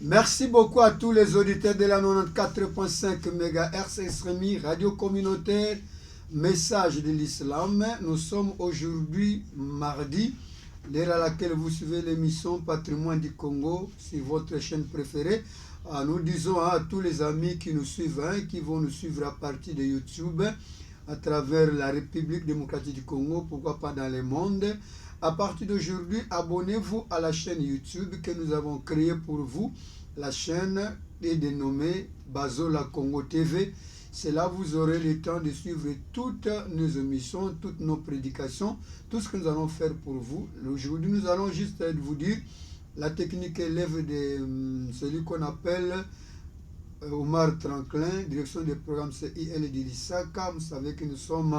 Merci beaucoup à tous les auditeurs de la 94.5 MHz SRMI, radio communautaire, message de l'islam. Nous sommes aujourd'hui mardi, l'heure à laquelle vous suivez l'émission Patrimoine du Congo sur votre chaîne préférée. Nous disons à tous les amis qui nous suivent, qui vont nous suivre à partir de YouTube, à travers la République démocratique du Congo, pourquoi pas dans le monde. À partir d'aujourd'hui, abonnez-vous à la chaîne YouTube que nous avons créée pour vous. La chaîne est dénommée Bazola Congo TV. C'est là que vous aurez le temps de suivre toutes nos émissions, toutes nos prédications, tout ce que nous allons faire pour vous. Aujourd'hui, nous allons juste vous dire la technique élève de celui qu'on appelle Omar Tranklin, direction des programmes CIL de l'ISACA. Vous savez que nous sommes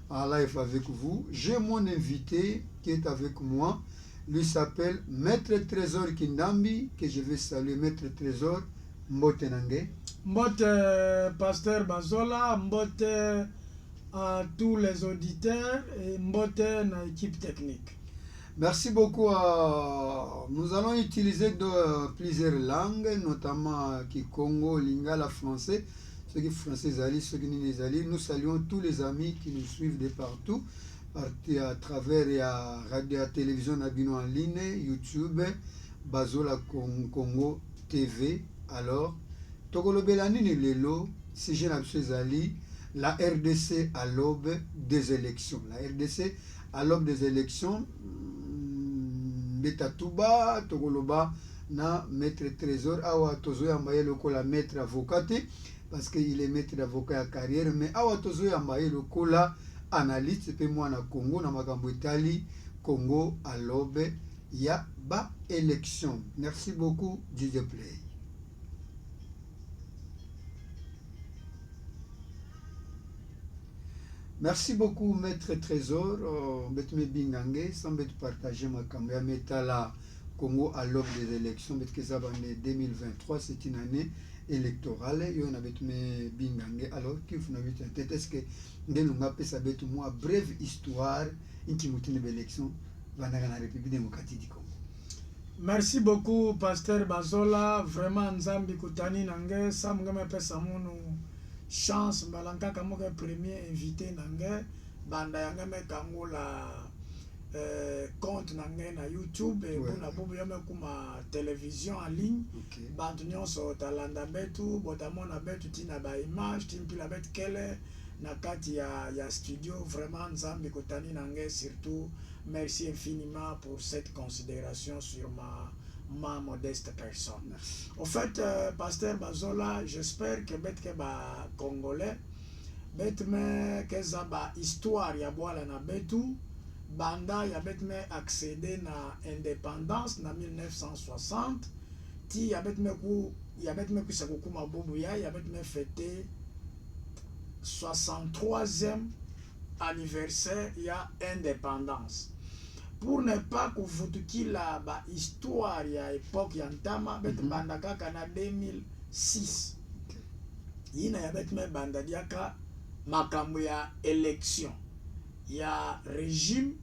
en live avec vous. J'ai mon invité qui est avec moi. Lui s'appelle Maître Trésor Kindambi, que je vais saluer. Maître Trésor, Mbote Nange. Mbote Pasteur Bazola, Mbote à tous les auditeurs et Mbote na équipe technique. Merci beaucoup. Nous allons utiliser plusieurs langues, notamment Kikongo, Lingala, français. Ceux qui sont français, ceux qui sont allés. Nous saluons tous les amis qui nous suivent de partout, à travers la radio, la télévision, en ligne, YouTube, Bazola Congo TV. Alors, Togolobelani Lelo, si je n'ai la RDC à l'aube des élections. La RDC à l'aube des élections, Betatouba, Togoloba, na Maître Trésor, Awa Tozo Yambaye Lokola Maître Avocat, parce qu'il est maître d'avocat à carrière, mais Awa Tozo Yambaye Lokola analyste, pe moi na Congo, na Makambo Italie, Congo à l'aube, ya ba élection. Merci beaucoup, DJ Play. Merci beaucoup, Maître Trésor. Betme Bingange, sans partager ma caméra, la Congo à l'aube des élections, l'année 2023, c'est une année électorale. Il y a Betme Bingange. Alors, est-ce que nous avons une brève histoire de l'élection dans la République démocratique du Congo? Merci beaucoup, Pasteur Bazola. Vraiment, Nzambi Koutani Nange, Samgame Pesamunu. Chance Balanka Kamoka premier invité Nange Banda Yangame Kango la compte Nange na YouTube et pour la bobu yame kuma télévision en ligne bantu nyonso talanda betu botamona betu tina ba image timpila bet kele na kati ya studio. Vraiment Nzambi Kotani Nange, surtout merci infiniment pour cette considération sur ma modeste personne. Merci. Au fait, Pasteur Bazola, j'espère que les Congolais, que histoire ya boala na betu, banda ya betme accéder na indépendance na 1960, ti ya betme ku sakukuma bobu ya betme fêter 63e anniversaire ya indépendance. Pour ne pas que vous tuiez la histoire ya époque yantama bet banda kaka na 2006 yina ya bet me banda diaka makambo ya élection ya régime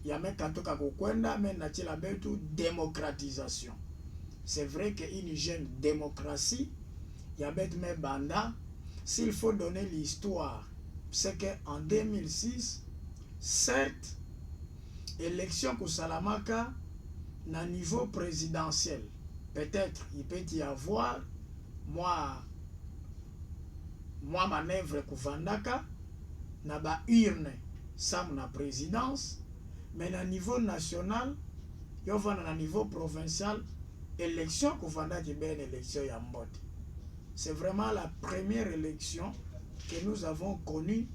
ya me katoka kokwenda me na tila betu démocratisation. C'est vrai que une jeune démocratie ya bet me banda, s'il faut donner l'histoire, c'est que en 2006 certes élection pour Salamaka na niveau présidentiel, peut-être il peut y avoir moi manœuvre kuvandaka na ba urne sam na présidence, mais na niveau national yo vana na niveau provincial élection kuvandaki ben élection ya mbote. C'est vraiment la première élection que nous avons connue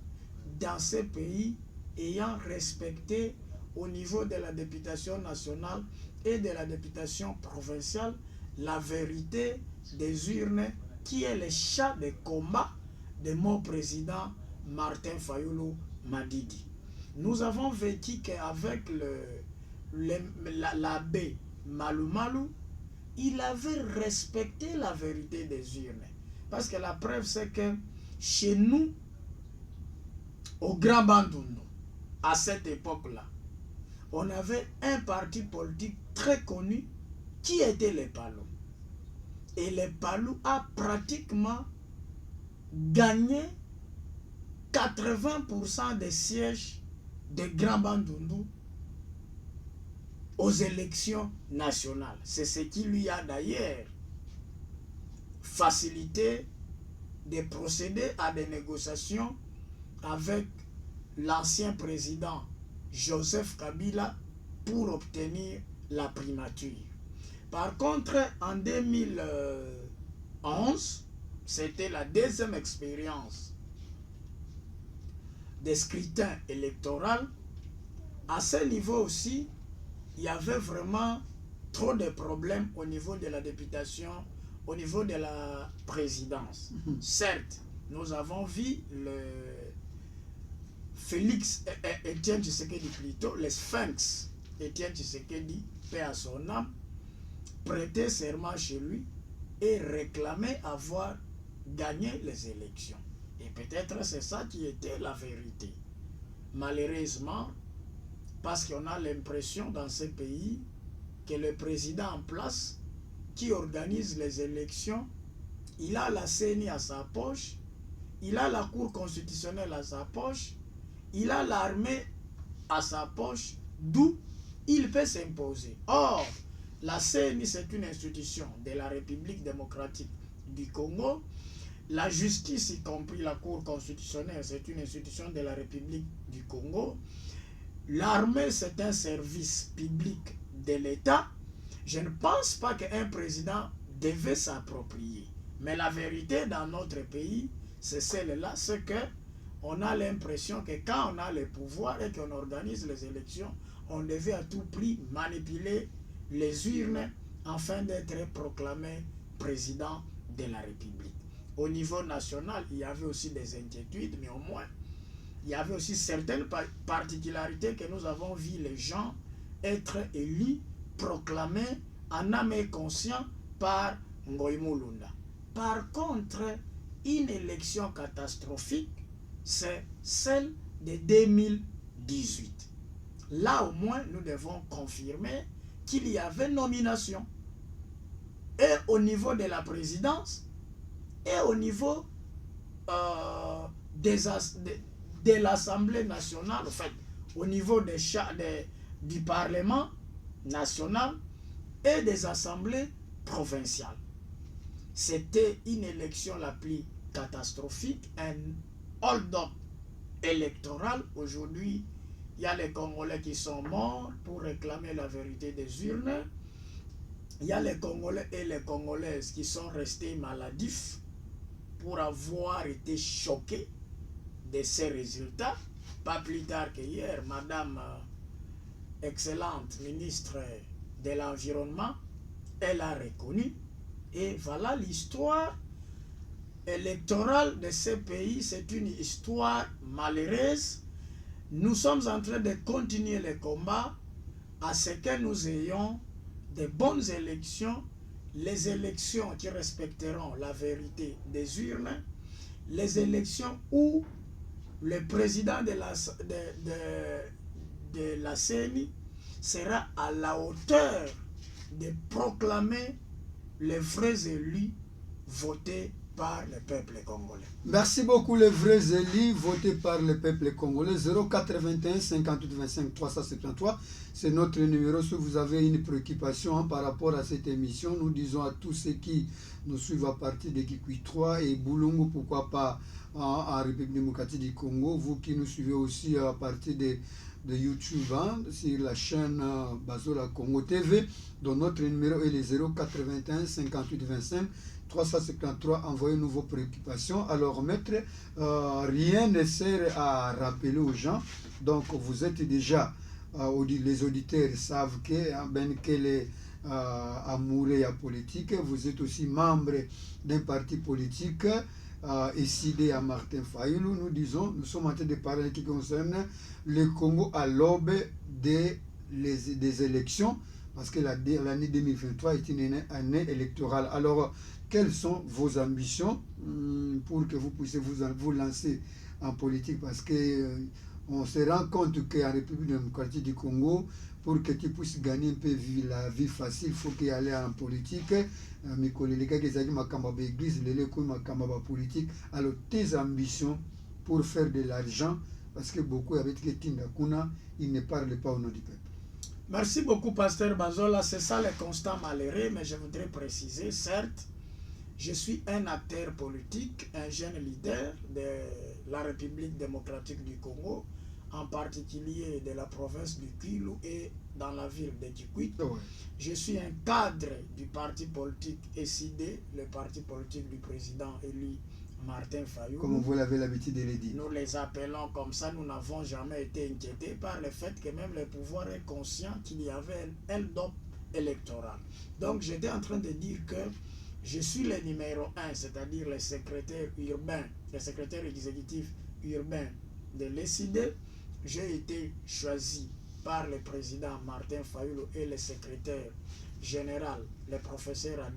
dans ce pays ayant respecté au niveau de la députation nationale et de la députation provinciale la vérité des urnes qui est le chat de combat de mon président Martin Fayulu Madidi. Nous avons vécu qu'avec l'abbé Malou Malou, il avait respecté la vérité des urnes. Parce que la preuve c'est que chez nous, au Grand Bandundu, à cette époque-là, on avait un parti politique très connu qui était les Palos. et le Palou a pratiquement gagné 80% des sièges de Grand Bandundu aux élections nationales. C'est ce qui lui a d'ailleurs facilité de procéder à des négociations avec l'ancien président Joseph Kabila pour obtenir la primature. Par contre, en 2011, c'était la deuxième expérience des scrutins électoraux. À ce niveau aussi, il y avait vraiment trop de problèmes au niveau de la députation, au niveau de la présidence. Certes, nous avons vu le Félix Etienne Tshisekedi plutôt, le Sphinx Etienne Tshisekedi, paix à son âme, prêter serment chez lui et réclamer avoir gagné les élections. Et peut-être c'est ça qui était la vérité. Malheureusement, parce qu'on a l'impression dans ce pays que le président en place qui organise les élections, il a la CENI à sa poche, il a la Cour constitutionnelle à sa poche, il a l'armée à sa poche, d'où il peut s'imposer. Or, la CENI, c'est une institution de la République démocratique du Congo. La justice, y compris la Cour constitutionnelle, c'est une institution de la République du Congo. L'armée, c'est un service public de l'État. Je ne pense pas qu'un président devait s'approprier. Mais la vérité dans notre pays, c'est celle-là, c'est qu'on a l'impression que quand on a le pouvoir et qu'on organise les élections, on devait à tout prix manipuler les urnes afin d'être proclamé président de la République. Au niveau national, il y avait aussi des inquiétudes, mais au moins, il y avait aussi certaines particularités que nous avons vu les gens être élus, proclamés en âme et conscience par Ngoï Mulunda. Par contre, une élection catastrophique, c'est celle de 2018. Là, au moins, nous devons confirmer qu'il y avait nomination. Et au niveau de la présidence, et au niveau de l'Assemblée nationale, en fait, au niveau du Parlement national et des assemblées provinciales. C'était une élection la plus catastrophique, un hold-up électoral. Aujourd'hui, il y a les Congolais qui sont morts pour réclamer la vérité des urnes. Il y a les Congolais et les Congolaises qui sont restés maladifs pour avoir été choqués de ces résultats. Pas plus tard qu'hier, Madame excellente ministre de l'Environnement, elle a reconnu. Et voilà l'histoire électorale de ce pays. C'est une histoire malheureuse. Nous sommes en train de continuer le combat à ce que nous ayons de bonnes élections, les élections qui respecteront la vérité des urnes, les élections où le président de la CENI sera à la hauteur de proclamer les vrais élus votés par le peuple congolais. Merci beaucoup les vrais élus votés par le peuple congolais. 081 58 25 373, c'est notre numéro. Si vous avez une préoccupation par rapport à cette émission, nous disons à tous ceux qui nous suivent à partir de Kikui 3 et Boulungu, pourquoi pas en République démocratique du Congo, vous qui nous suivez aussi à partir de YouTube, sur la chaîne Bazola Congo TV, dont notre numéro est le 081 58 25 373. Envoyez-nous vos préoccupations. Alors, maître, rien ne sert à rappeler aux gens. Donc, vous êtes déjà, les auditeurs savent que les amoureux à politique, vous êtes aussi membre d'un parti politique. Décidé à Martin Fayulu, nous sommes en train de parler qui concerne le Congo à l'aube des élections, parce que l'année 2023 est une année électorale. Alors, quelles sont vos ambitions pour que vous puissiez vous lancer en politique, parce que on se rend compte qu'en République démocratique du Congo, pour que tu puisses gagner un peu la vie facile, il faut qu'il y ait en politique. Les gars qui ont ma église, les politique. Alors tes ambitions pour faire de l'argent, parce que beaucoup avec les Tindakuna, ils ne parlent pas au nom du peuple. Merci beaucoup, Pasteur Bazola. C'est ça le constat malheureux, mais je voudrais préciser, certes, je suis un acteur politique, un jeune leader de la République démocratique du Congo, en particulier de la province du Kwilu et dans la ville de Kikwit. Ouais. Je suis un cadre du parti politique SID, le parti politique du président élu Martin Fayulu. Comme vous l'avez l'habitude de le dire. Nous les appelons comme ça, nous n'avons jamais été inquiétés par le fait que même le pouvoir est conscient qu'il y avait un dop électoral. Donc j'étais en train de dire que je suis le numéro 1, c'est-à-dire le secrétaire urbain, le secrétaire exécutif urbain de l'ESID. J'ai été choisi par le président Martin Fayulu et le secrétaire général, le professeur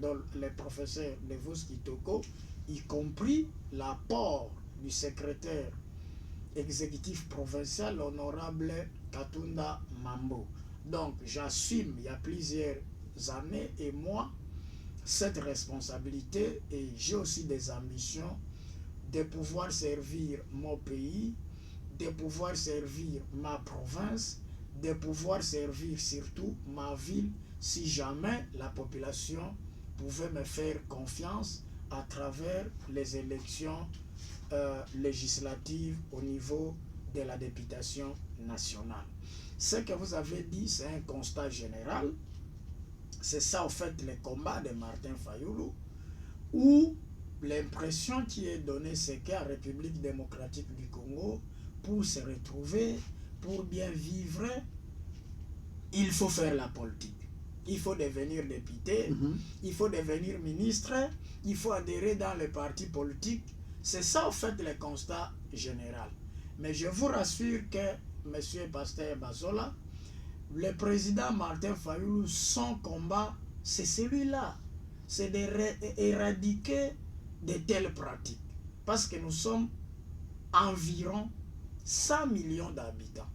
Levous Kitoko, y compris l'apport du secrétaire exécutif provincial, l'honorable Katunda Mambo. Donc j'assume il y a plusieurs années et moi cette responsabilité et j'ai aussi des ambitions de pouvoir servir mon pays, de pouvoir servir ma province, de pouvoir servir surtout ma ville si jamais la population pouvait me faire confiance à travers les élections législatives au niveau de la députation nationale. Ce que vous avez dit, c'est un constat général. C'est ça, en fait, le combat de Martin Fayulu, où l'impression qui est donnée, c'est qu'en République démocratique du Congo, pour se retrouver, pour bien vivre, il faut faire la politique. Il faut devenir député, il faut devenir ministre, il faut adhérer dans le parti politique. C'est ça, en fait, le constat général. Mais je vous rassure que, monsieur Pasteur Bazola, le président Martin Fayulu, son combat, c'est celui-là. C'est d'éradiquer de telles pratiques. Parce que nous sommes environ 100 millions d'habitants.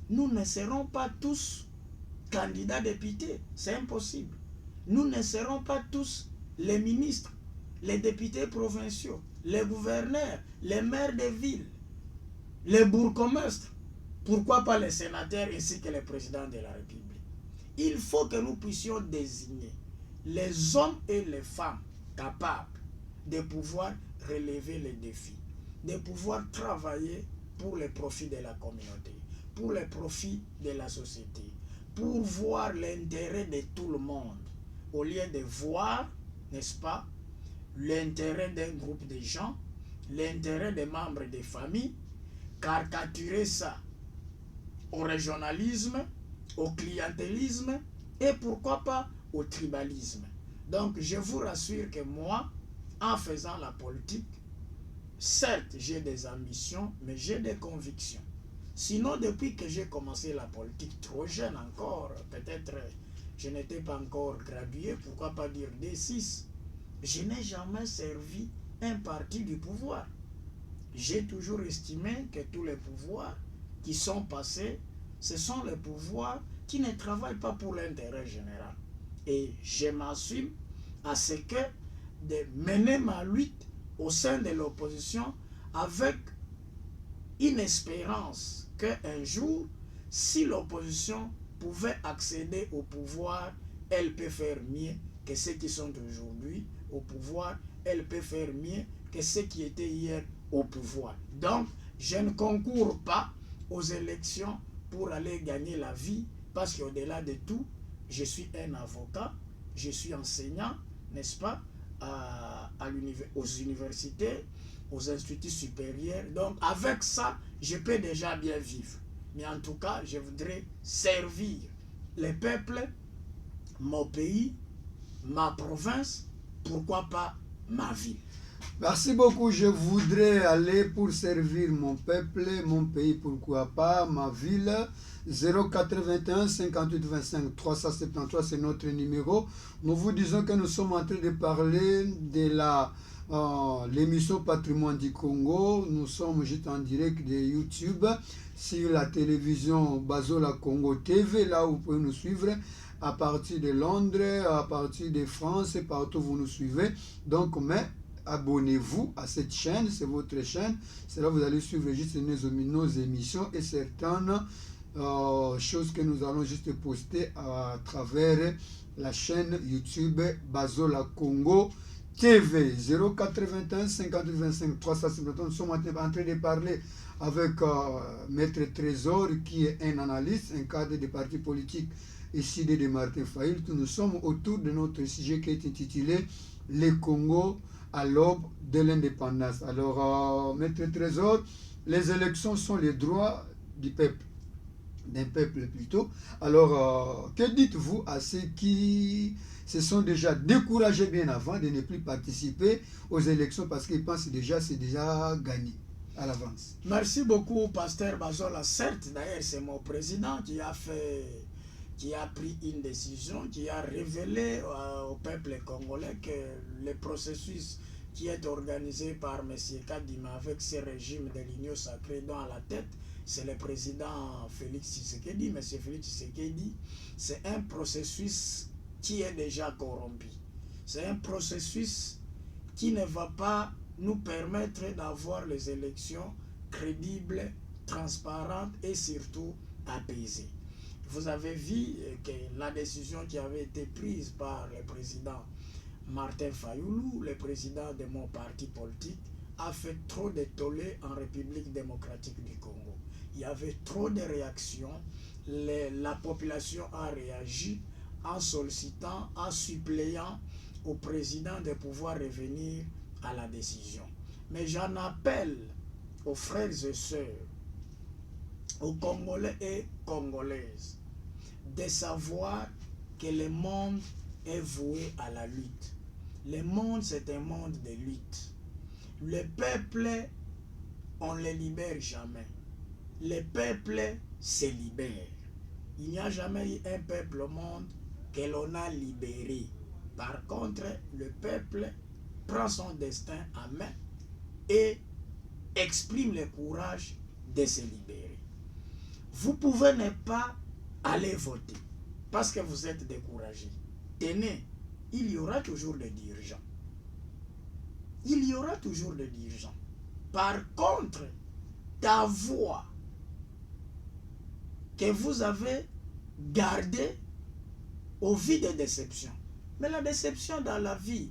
Nous ne serons pas tous candidats députés. C'est impossible. Nous ne serons pas tous les ministres, les députés provinciaux, les gouverneurs, les maires de villes, les bourgmestres. Pourquoi pas les sénateurs ainsi que les présidents de la République? Il faut que nous puissions désigner les hommes et les femmes capables de pouvoir relever les défis, de pouvoir travailler pour le profit de la communauté, pour le profit de la société, pour voir l'intérêt de tout le monde, au lieu de voir, n'est-ce pas, l'intérêt d'un groupe de gens, l'intérêt des membres des familles, caricaturer ça au régionalisme, au clientélisme et pourquoi pas au tribalisme. Donc je vous rassure que moi, en faisant la politique, certes j'ai des ambitions, mais j'ai des convictions. Sinon, depuis que j'ai commencé la politique, trop jeune encore, peut-être je n'étais pas encore gradué, pourquoi pas dire D6, je n'ai jamais servi un parti du pouvoir. J'ai toujours estimé que tous les pouvoirs qui sont passés, ce sont les pouvoirs qui ne travaillent pas pour l'intérêt général. Et je m'assume à ce que de mener ma lutte au sein de l'opposition avec une espérance qu'un jour, si l'opposition pouvait accéder au pouvoir, elle peut faire mieux que ceux qui sont aujourd'hui au pouvoir, elle peut faire mieux que ceux qui étaient hier au pouvoir. Donc, je ne concours pas aux élections pour aller gagner la vie, parce qu'au-delà de tout, je suis un avocat, je suis enseignant, n'est-ce pas, aux universités, aux instituts supérieurs. Donc, avec ça, je peux déjà bien vivre. Mais en tout cas, je voudrais servir les peuples, mon pays, ma province, pourquoi pas ma ville. Merci beaucoup. Je voudrais aller pour servir mon peuple, mon pays, pourquoi pas, ma ville. 081 58 25 373, c'est notre numéro. Nous vous disons que nous sommes en train de parler de la l'émission Patrimoine du Congo. Nous sommes juste en direct de YouTube sur la télévision Bazola Congo TV, là où vous pouvez nous suivre à partir de Londres, à partir de France, partout où vous nous suivez. Donc, mais abonnez-vous à cette chaîne, c'est votre chaîne. C'est là que vous allez suivre juste nos émissions et certaines choses que nous allons juste poster à travers la chaîne YouTube Bazola Congo TV. 081 50 25 350. Nous sommes en train de parler avec Maître Trésor, qui est un analyste, un cadre des partis politiques ici de Martin Fayulu. Nous sommes autour de notre sujet qui est intitulé Le Congo à l'aube de l'indépendance. Alors, Maître Trésor, les élections sont les droits du peuple, d'un peuple plutôt. Alors, que dites-vous à ceux qui se sont déjà découragés bien avant de ne plus participer aux élections parce qu'ils pensent déjà c'est déjà gagné à l'avance? Merci beaucoup, Pasteur Bazola. Certes, d'ailleurs, c'est mon président qui a pris une décision, qui a révélé au peuple congolais que le processus qui est organisé par M. Kadima avec ce régime de l'Union sacrée dont à la tête, c'est le président Félix Tshisekedi. M. Félix Tshisekedi, c'est un processus qui est déjà corrompu. C'est un processus qui ne va pas nous permettre d'avoir les élections crédibles, transparentes et surtout apaisées. Vous avez vu que la décision qui avait été prise par le président Martin Fayulu, le président de mon parti politique, a fait trop de tollé en République démocratique du Congo. Il y avait trop de réactions. La population a réagi en sollicitant, en suppléant au président de pouvoir revenir à la décision. Mais j'en appelle aux frères et sœurs, aux Congolais et Congolaises, de savoir que le monde est voué à la lutte. Le monde, c'est un monde de lutte. Le peuple, on ne le libère jamais. Le peuple se libère. Il n'y a jamais eu un peuple au monde que l'on a libéré. Par contre, le peuple prend son destin en main et exprime le courage de se libérer. Vous pouvez ne pas aller voter parce que vous êtes découragé. Tenez, il y aura toujours des dirigeants. Il y aura toujours des dirigeants. Par contre, ta voix que vous avez gardée au vu des déceptions. Mais la déception dans la vie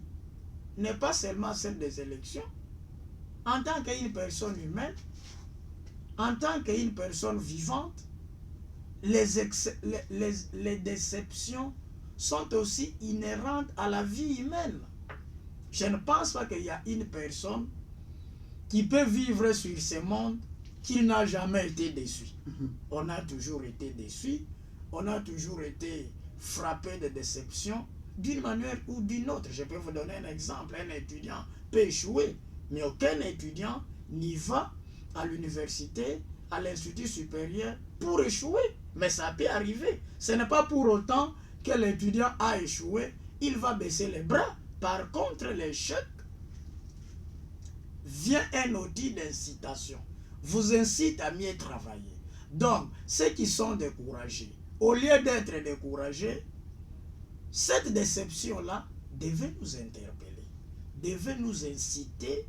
n'est pas seulement celle des élections. En tant qu'une personne humaine, en tant qu'une personne vivante, les déceptions sont aussi inhérentes à la vie humaine. Je ne pense pas qu'il y a une personne qui peut vivre sur ce monde qui n'a jamais été déçu. On a toujours été déçu, on a toujours été frappé de déception d'une manière ou d'une autre. Je peux vous donner un exemple. Un étudiant peut échouer, mais aucun étudiant n'y va à l'université, à l'institut supérieur pour échouer. Mais ça peut arriver. Ce n'est pas pour autant que l'étudiant a échoué, il va baisser les bras. Par contre, l'échec vient un outil d'incitation. Vous incite à mieux travailler. Donc, ceux qui sont découragés, au lieu d'être découragés, cette déception-là devait nous interpeller, devait nous inciter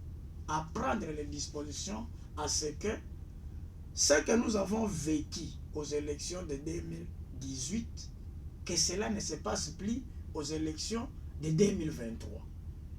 à prendre les dispositions à ce que nous avons vécu aux élections de 2018, que cela ne se passe plus aux élections de 2023.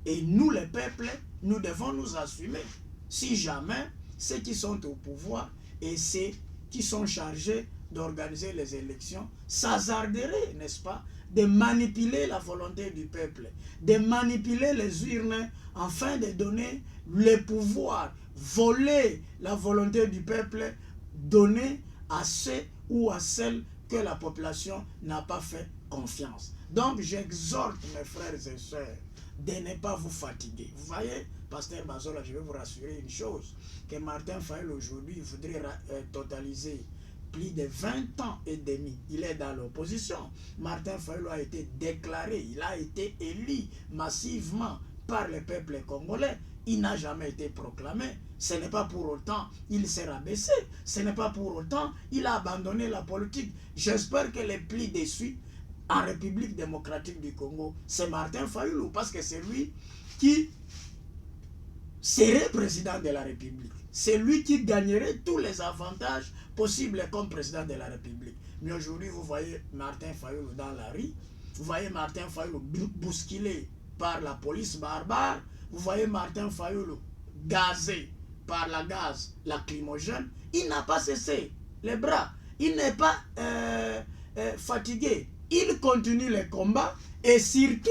Et nous, les peuples, nous devons nous assumer. Si jamais ceux qui sont au pouvoir et ceux qui sont chargés d'organiser les élections s'hasarderaient, n'est-ce pas, de manipuler la volonté du peuple, de manipuler les urnes afin de donner le pouvoir, voler la volonté du peuple, donner à ceux ou à celles que la population n'a pas fait confiance. Donc j'exhorte mes frères et sœurs de ne pas vous fatiguer. Vous voyez, Pasteur Bazola, je vais vous rassurer une chose, que Martin Fayulu aujourd'hui voudrait totaliser plus de 20 ans et demi. Il est dans l'opposition. Martin Fayulu a été déclaré, il a été élu massivement par le peuple congolais. Il n'a jamais été proclamé. Ce n'est pas pour autant il s'est rabaissé. Ce n'est pas pour autant il a abandonné la politique. J'espère que les plis déçus en République démocratique du Congo, c'est Martin Fayulu, parce que c'est lui qui serait président de la République. C'est lui qui gagnerait tous les avantages possibles comme président de la République. Mais aujourd'hui, vous voyez Martin Fayulu dans la rue, vous voyez Martin Fayulu bousculé par la police barbare, vous voyez Martin Fayulu gazé par la gaz lacrymogène. Il n'a pas cessé les bras, il n'est pas fatigué, il continue les combats et surtout,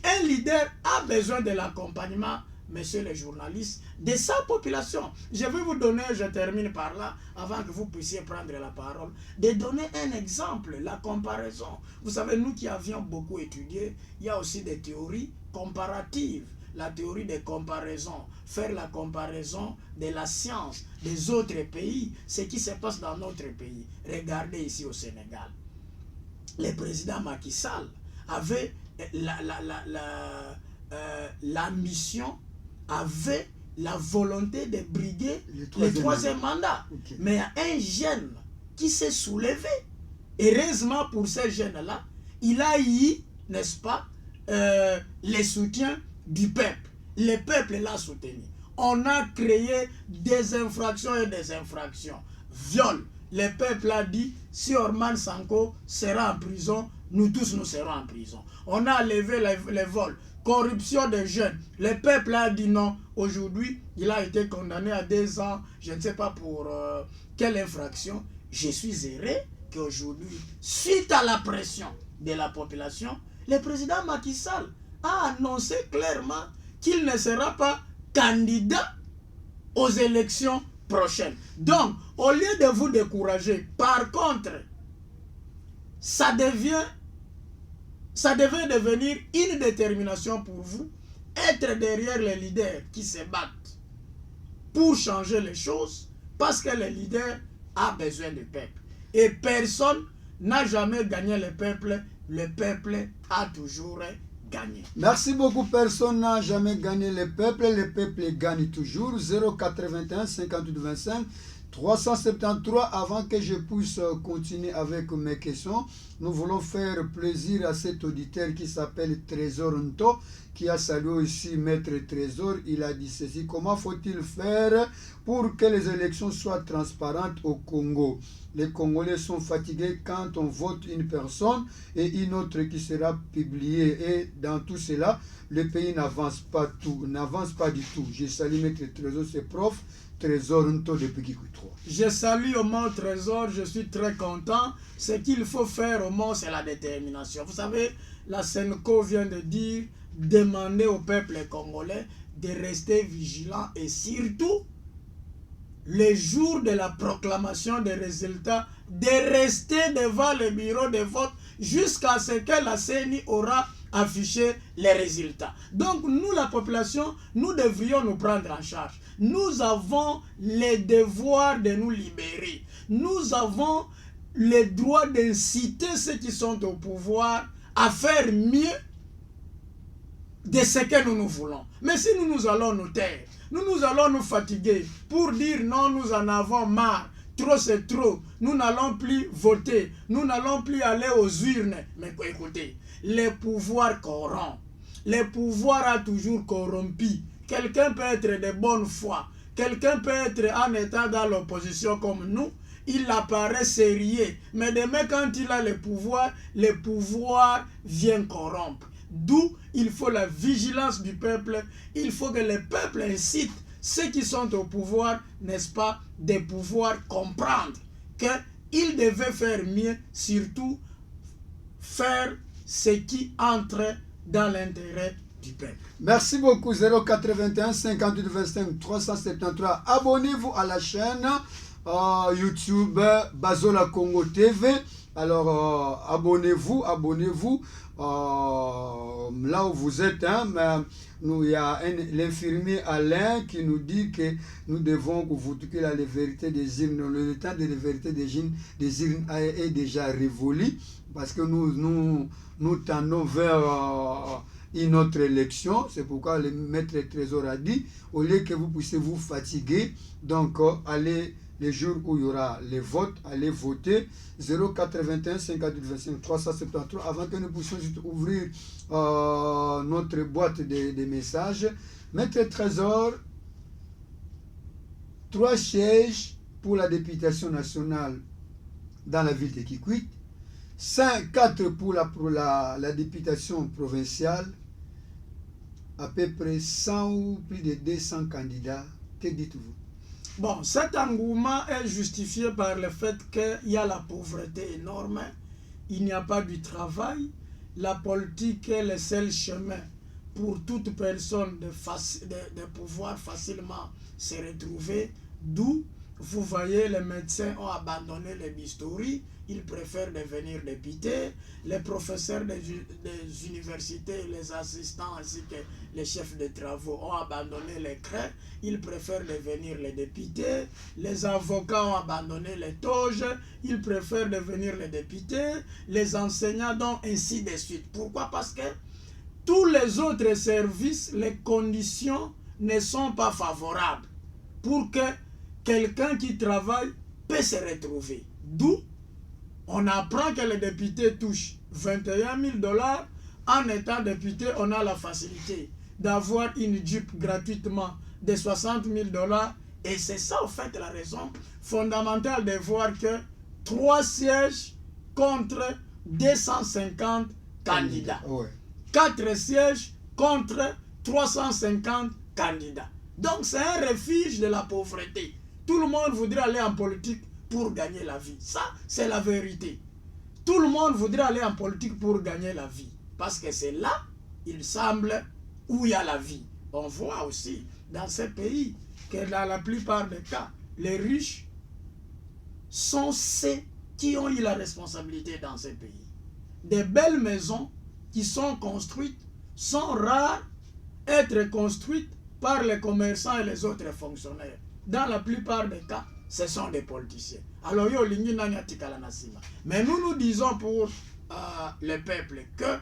un leader a besoin de l'accompagnement, messieurs les journalistes, de sa population. Je vais vous donner, je termine par là, avant que vous puissiez prendre la parole, de donner un exemple, la comparaison. Vous savez, nous qui avions beaucoup étudié, il y a aussi des théories comparatives. La théorie des comparaisons, faire la comparaison de la science des autres pays, ce qui se passe dans notre pays. Regardez ici au Sénégal. Le président Macky Sall avait l'ambition, avait la volonté de briguer le troisième mandat. Okay. Mais il y a un jeune qui s'est soulevé. Heureusement pour ce jeune-là, il a eu, n'est-ce pas, le soutien du peuple. Le peuple l'a soutenu. On a créé des infractions et des infractions. Viol. Le peuple a dit, si Orman Sanko sera en prison, nous tous nous serons en prison. On a levé les vols. Corruption des jeunes. Le peuple a dit non. Aujourd'hui, il a été condamné à 2 ans. Je ne sais pas pour quelle infraction. Je suis heureux qu'aujourd'hui, suite à la pression de la population, le président Macky Sall a annoncé clairement qu'il ne sera pas candidat aux élections prochaines. Donc, au lieu de vous décourager, par contre, ça devait devenir une détermination pour vous, être derrière les leaders qui se battent pour changer les choses, parce que le leader a besoin du peuple. Et personne n'a jamais gagné le peuple a toujours gagné. Merci beaucoup. Personne n'a jamais gagné le peuple gagne toujours. 081 58 25 373. Avant que je puisse continuer avec mes questions, nous voulons faire plaisir à cet auditeur qui s'appelle Trésor Nto, qui a salué ici Maître Trésor. Il a dit ceci: comment faut-il faire pour que les élections soient transparentes au Congo? Les Congolais sont fatigués quand on vote une personne et une autre qui sera publiée. Et dans tout cela, le pays n'avance pas du tout. Je salue Maître Trésor, c'est prof Trésor Nto depuis Kikuitro. Je salue au mot Trésor, je suis très content. Ce qu'il faut faire au mot, c'est la détermination. Vous savez, la Senco vient de dire, demander au peuple congolais de rester vigilant et surtout, le jour de la proclamation des résultats, de rester devant le bureau de vote jusqu'à ce que la CENI aura affiché les résultats. Donc nous, la population, nous devrions nous prendre en charge. Nous avons le devoir de nous libérer. Nous avons le droit d'inciter ceux qui sont au pouvoir à faire mieux de ce que nous voulons. Mais si nous allons nous taire, nous allons nous fatiguer pour dire non, nous en avons marre, trop c'est trop, nous n'allons plus voter, nous n'allons plus aller aux urnes. Mais écoutez, le pouvoir corrompt, le pouvoir a toujours corrompu. Quelqu'un peut être de bonne foi, quelqu'un peut être en état dans l'opposition comme nous, il apparaît sérieux, mais demain quand il a le pouvoir vient corrompre. D'où il faut la vigilance du peuple. Il faut que le peuple incite ceux qui sont au pouvoir, n'est-ce pas, de pouvoir comprendre qu'ils devaient faire mieux, surtout faire ce qui entre dans l'intérêt du peuple. Merci beaucoup. 081 58 25 373. Abonnez-vous à la chaîne YouTube Bazola Congo TV. Alors abonnez-vous. Là où vous êtes, hein, il y a l'infirmier Alain qui nous dit que nous devons vous dire la vérité des urnes. Le temps de la vérité des urnes est déjà révolu parce que nous tendons vers une autre élection. C'est pourquoi le maître trésor a dit, au lieu que vous puissiez vous fatiguer, donc allez, les jours où il y aura les votes, allez voter 081 58 25 373 avant que nous puissions juste ouvrir notre boîte de messages. Maître trésor, 3 sièges pour la députation nationale dans la ville de Kikwit, 4 pour la députation provinciale, à peu près 100 ou plus de 200 candidats. Que dites-vous? Bon, cet engouement est justifié par le fait qu'il y a la pauvreté énorme, il n'y a pas du travail, la politique est le seul chemin pour toute personne de pouvoir facilement se retrouver, d'où vous voyez les médecins ont abandonné les bistouris, ils préfèrent devenir députés, les professeurs des universités, les assistants ainsi que les chefs de travaux ont abandonné les crèches, ils préfèrent devenir les députés, les avocats ont abandonné les toges, ils préfèrent devenir les députés, les enseignants, donc ainsi de suite. Pourquoi? Parce que tous les autres services, les conditions ne sont pas favorables pour que quelqu'un qui travaille peut se retrouver. D'où on apprend que les députés touchent 21 000 $. En étant député, on a la facilité d'avoir une Jeep gratuitement de 60 000 $. Et c'est ça, en fait, la raison fondamentale de voir que 3 sièges contre 250 candidats. Ouais. 4 sièges contre 350 candidats. Donc c'est un refuge de la pauvreté. Tout le monde voudrait aller en politique pour gagner la vie. Ça, c'est la vérité. Tout le monde voudrait aller en politique pour gagner la vie. Parce que c'est là, il semble, où il y a la vie. On voit aussi dans ces pays que dans la plupart des cas, les riches sont ceux qui ont eu la responsabilité dans ces pays. Des belles maisons qui sont construites sont rares être construites par les commerçants et les autres fonctionnaires. Dans la plupart des cas, ce sont des politiciens. Alors, mais nous disons pour le peuple que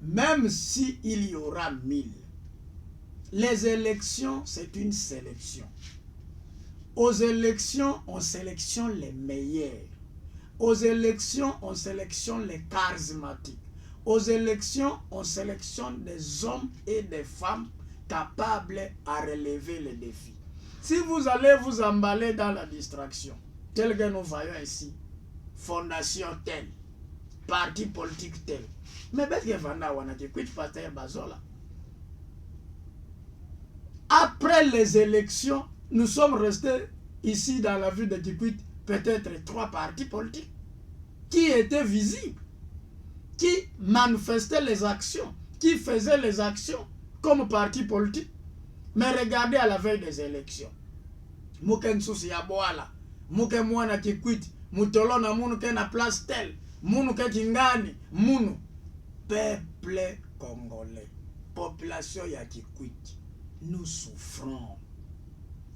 même s'il y aura 1000, les élections, c'est une sélection. Aux élections, on sélectionne les meilleurs. Aux élections, on sélectionne les charismatiques. Aux élections, on sélectionne des hommes et des femmes capables à relever les défis. Si vous allez vous emballer dans la distraction, tel que nous voyons ici, fondation telle, parti politique tel, mais après les élections, nous sommes restés ici dans la ville de Kikwit, peut-être 3 partis politiques qui étaient visibles, qui manifestaient les actions, qui faisaient les actions comme parti politique. Mais regardez à la veille des élections. Mouken souci ya boala, mouken mwana Kikwit, moutolona mounou ke na place tel, mounou ke kingani, mounou. Peuple congolais, population ya Kikwit, nous souffrons.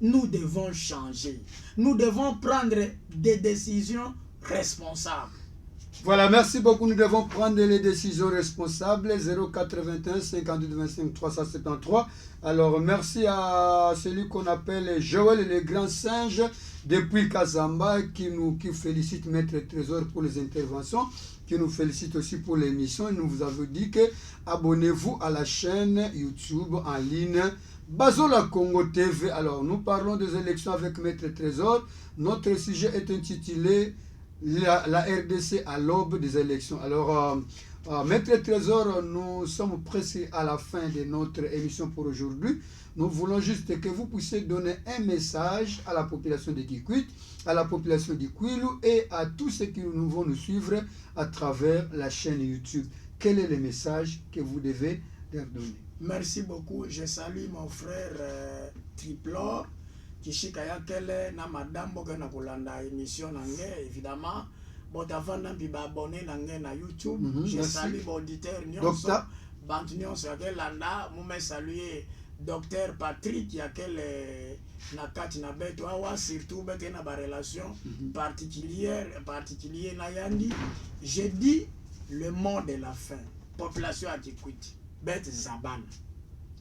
Nous devons changer. Nous devons prendre des décisions responsables. Voilà, merci beaucoup. Nous devons prendre les décisions responsables. 081 52 25 373. Alors, merci à celui qu'on appelle Joël le grand singe depuis Kazamba qui félicite Maître Trésor pour les interventions, qui nous félicite aussi pour l'émission. Il nous vous avez dit que abonnez-vous à la chaîne YouTube en ligne Bazola Congo TV. Alors, nous parlons des élections avec Maître Trésor. Notre sujet est intitulé la RDC à l'aube des élections. Alors, Maître Trésor, nous sommes presque à la fin de notre émission pour aujourd'hui. Nous voulons juste que vous puissiez donner un message à la population de Kikwit, à la population de Kwilu et à tous ceux qui nous vont nous suivre à travers la chaîne YouTube. Quel est le message que vous devez leur donner? Merci beaucoup. Je salue mon frère Triplore. Kishikaya kele na madame boga na kulanda émission nange évidemment botavanda nambi ba abonné nange na YouTube. Je salue auditeur nyonso bantu nyonso yakelanda mume saluer docteur Patrick yakele na kati na beto awa surtout bete na ba relation particulier na yandi. Je dis le mot de la fin, population à Kikwit, bet zabana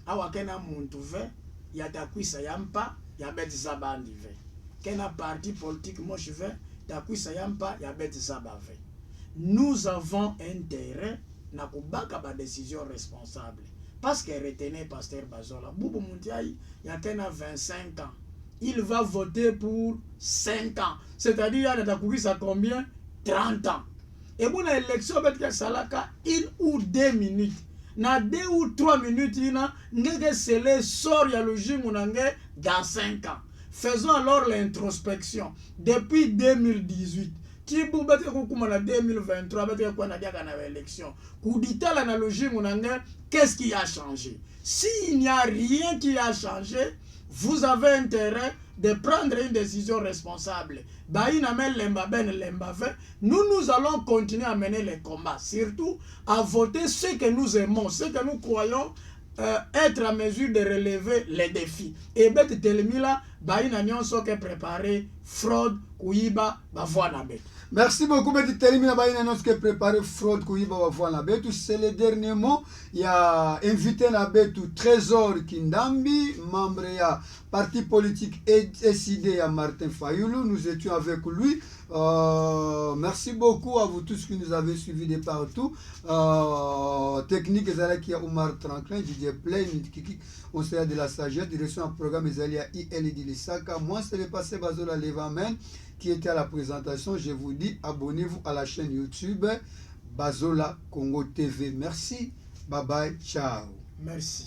awa kena muntu ve yatakwisa yampa ya bet zabandi ve kena parti politique moche ve takwisa yampa ya bet zabave. Nous avons intérêt na kubaka ba décision responsable parce que retenez pasteur Bazola Boubou Moundiaï yakena 25 ans, il va voter pour 5 ans, c'est-à-dire il y a combien 30 ans. Et pour l'élection, salaka 1 ou 2 minutes. Na 2 ou 3 minutes, il y a scellé sort ya logique dans 5 ans. Faisons alors l'introspection. Depuis 2018, qui pour battre en 2023, l'élection. Koudita l'analogie, qu'est-ce qui a changé? S'il n'y a rien qui a changé, vous avez intérêt de prendre une décision responsable. Nous allons continuer à mener les combats, surtout à voter ce que nous aimons, ce que nous croyons être à mesure de relever les défis. Et bête telemila, baïna nyonso que préparer fraude, kuiba, bavoana bête. Merci beaucoup, Betty Telimina Baïna, nous qui préparé fraude, Kouiba, Wavoana Betu. C'est le dernier mot. Il y a invité la Betu Trésor Kindambi, membre de la parti politique SID à Martin Fayoulou. Nous étions avec lui. Merci beaucoup à vous tous qui nous avez suivis de partout. Technique, Zalaki Omar Tranklin, Didier Play, Kiki, on sera de la sagesse, direction du programme Zalia IL Dilisaka. Moi, c'est le passé Bazola Levamen qui était à la présentation. Je vous dis, abonnez-vous à la chaîne YouTube Bazola Congo TV. Merci. Bye bye. Ciao. Merci.